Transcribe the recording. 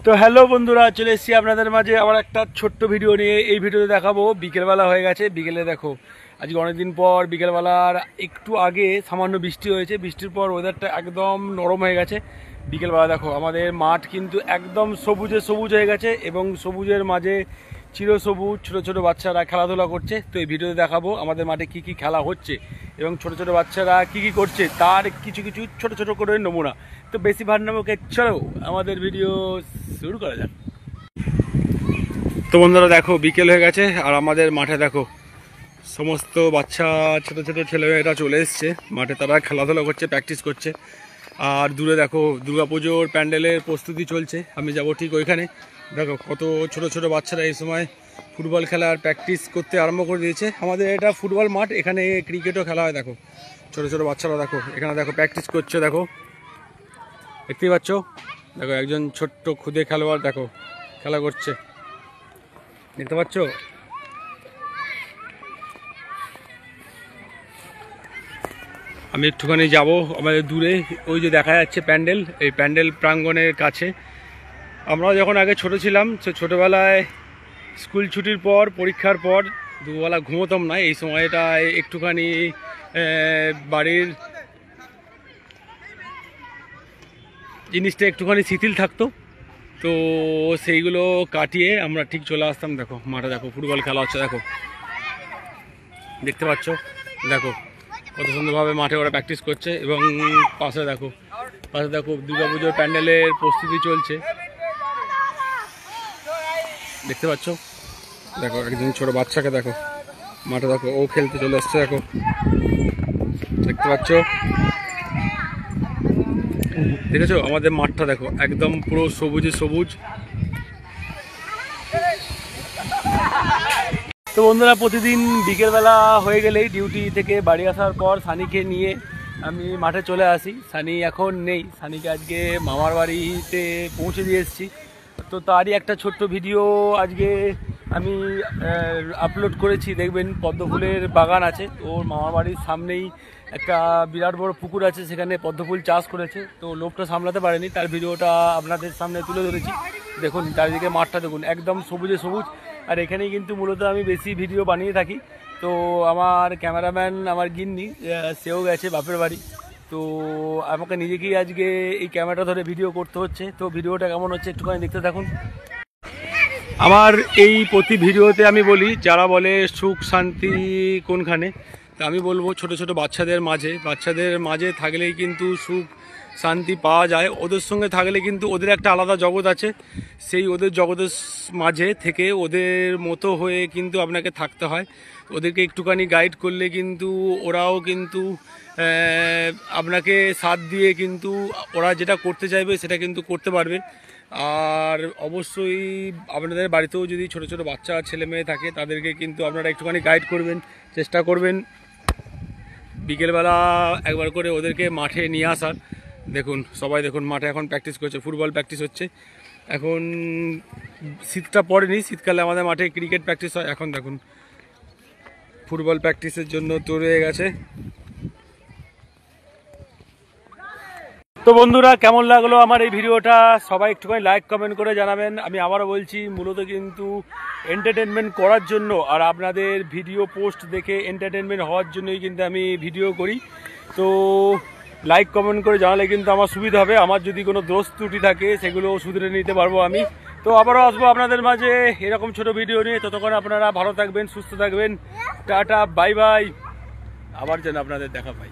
তো হ্যালো বন্ধুরা, চলে এসেছি আপনাদের মাঝে আবার একটা ছোট্ট ভিডিও নিয়ে। এই ভিডিওতে দেখাবো বিকেলবেলা হয়ে গেছে। বিকেলে দেখো আজকে অনেকদিন পর বিকেলবেলার একটু আগে সামান্য বৃষ্টি হয়েছে। বৃষ্টির পর ওয়েদারটা একদম নরম হয়ে গেছে। বিকেলবেলা দেখো আমাদের মাঠ কিন্তু একদম সবুজে সবুজ হয়ে গেছে এবং সবুজের মাঝে চিরসবুজ ছোটো ছোটো বাচ্চারা খেলাধুলা করছে। তো এই ভিডিওতে দেখাবো আমাদের মাঠে কী কী খেলা হচ্ছে এবং ছোটো ছোটো বাচ্চারা কী কী করছে তার কিছু কিছু ছোটো ছোটো করে নমুনা। তো বেশি ভার নামকে চলো আমাদের ভিডিও শুরু করা যাক। তো বন্ধুরা দেখো বিকেল হয়ে গেছে আর আমাদের মাঠে দেখো সমস্ত বাচ্চা ছোটো ছোটো ছেলেমেয়েরা চলে এসছে মাঠে। তারা খেলাধুলা করছে, প্র্যাকটিস করছে। আর দূরে দেখো দুর্গাপুজোর প্যান্ডেলের প্রস্তুতি চলছে। আমি যাব ঠিক ওইখানে। দেখো কত ছোট ছোট বাচ্চারা এই সময় ফুটবল খেলার প্র্যাকটিস করতে আরম্ভ করে দিয়েছে। আমাদের এটা ফুটবল মাঠ, এখানে ক্রিকেটও খেলা হয়। দেখো ছোট ছোট বাচ্চারা দেখো এখানে দেখো প্র্যাকটিস করছে। দেখো দেখতেই পাচ্ছ, দেখো একজন ছোট্ট খুদে খেলোয়াড় দেখো খেলা করছে, দেখতে পাচ্ছ। আমি একটুখানি যাব আমাদের দূরে, ওই যে দেখা যাচ্ছে প্যান্ডেল, এই প্যান্ডেল প্রাঙ্গণের কাছে। আমরা যখন আগে ছোট ছিলাম, ছোটোবেলায় স্কুল ছুটির পর পরীক্ষার পর দুবেলা ঘুমোতাম না। এই সময়টায় একটুখানি বাড়ির জিনিসটা একটুখানি শিথিল থাকতো, তো সেইগুলো কাটিয়ে আমরা ঠিক চলে আসতাম। দেখো মাঠে দেখো ফুটবল খেলা হচ্ছে, দেখো দেখতে পাচ্ছ। দেখো কত সুন্দরভাবে মাঠে ওরা প্র্যাকটিস করছে এবং পাশে দেখো দুর্গাপুজোর প্যান্ডেলের প্রস্তুতি চলছে, দেখতে পাচ্ছ। দেখো একজন ছোট বাচ্চাকে দেখো মাঠে দেখো ও খেলতে চলে আসছে, দেখো দেখতে পাচ্ছ। দেখেছো আমাদের মাঠটা দেখো একদম পুরো সবুজে সবুজ। তো বন্ধুরা প্রতিদিন বিকেলবেলা হয়ে গেলেই ডিউটি থেকে বাড়ি আসার পর সানিকে নিয়ে আমি মাঠে চলে আসি। সানি এখন নেই, সানিকে আজকে মামার বাড়িতে পৌঁছে দিয়ে এসেছি। তো তারই একটা ছোট্ট ভিডিও আজকে আমি আপলোড করেছি। দেখবেন পদ্মফুলের বাগান আছে, ওর মামার বাড়ির সামনেই একটা বিরাট বড় পুকুর আছে, সেখানে পদ্মফুল চাষ করেছে। তো লোকটা সামলাতে পারেনি, তার ভিডিওটা আপনাদের সামনে তুলে ধরেছি। দেখুন চারিদিকে মাঠটা দেখুন একদম সবুজে সবুজ। আর এখানেই কিন্তু মূলত আমি বেশি ভিডিও বানিয়ে থাকি। তো আমার ক্যামেরাম্যান আমার গিন্নি, সেও গেছে বাপের বাড়ি। তো আমাকে নিজেকেই আজকে এই ক্যামেরাটা ধরে ভিডিও করতে হচ্ছে। তো ভিডিওটা কেমন হচ্ছে একটুখানি দেখতে থাকুন। আমার এই প্রতি ভিডিওতে আমি বলি, যারা বলে সুখ শান্তি কোনখানে, তা আমি বলবো ছোট ছোট বাচ্চাদের মাঝে থাকলেই কিন্তু সুখ শান্তি পাওয়া যায়। ওদের সঙ্গে থাকলে কিন্তু ওদের একটা আলাদা জগৎ আছে, সেই ওদের জগতের মাঝে থেকে ওদের মতো হয়ে কিন্তু আপনাকে থাকতে হয়। ওদেরকে একটুখানি গাইড করলে কিন্তু ওরাও কিন্তু আপনাকে সাথ দিয়ে কিন্তু ওরা যেটা করতে চাইবে সেটা কিন্তু করতে পারবে। আর অবশ্যই আপনাদের বাড়িতেও যদি ছোট ছোট বাচ্চা ছেলে মেয়ে থাকে তাদেরকে কিন্তু আপনারা একটুখানি গাইড করবেন, চেষ্টা করবেন বিকেলবেলা একবার করে ওদেরকে মাঠে নিয়ে আসার। দেখুন সবাই দেখুন মাঠে এখন প্র্যাকটিস করছে, ফুটবল প্র্যাকটিস হচ্ছে। এখন শীতটা পড়েনি, শীতকালে আমাদের মাঠে ক্রিকেট প্র্যাকটিস হয়। এখন দেখুন ফুটবল প্র্যাকটিসের জন্য তৈরি হয়ে গেছে। তো বন্ধুরা কেমন লাগলো আমার এই ভিডিওটা সবাই একটুখানি লাইক কমেন্ট করে জানাবেন। আমি আবারও বলছি মূলত কিন্তু এন্টারটেনমেন্ট করার জন্য আর আপনাদের ভিডিও পোস্ট দেখে এন্টারটেনমেন্ট হওয়ার জন্যই কিন্তু আমি ভিডিও করি। তো লাইক কমেন্ট করে জানালে কিন্তু আমার সুবিধা হবে। আমার যদি কোনো দোষ ত্রুটি থাকে সেগুলো শুধরে নিতে পারবো আমি। তো আবারও আসবো আপনাদের মাঝে এরকম ছোট ভিডিও নিয়ে। ততক্ষণ আপনারা ভালো থাকবেন, সুস্থ থাকবেন। টাটা বাই বাই, আবার যেন আপনাদের দেখা পাই।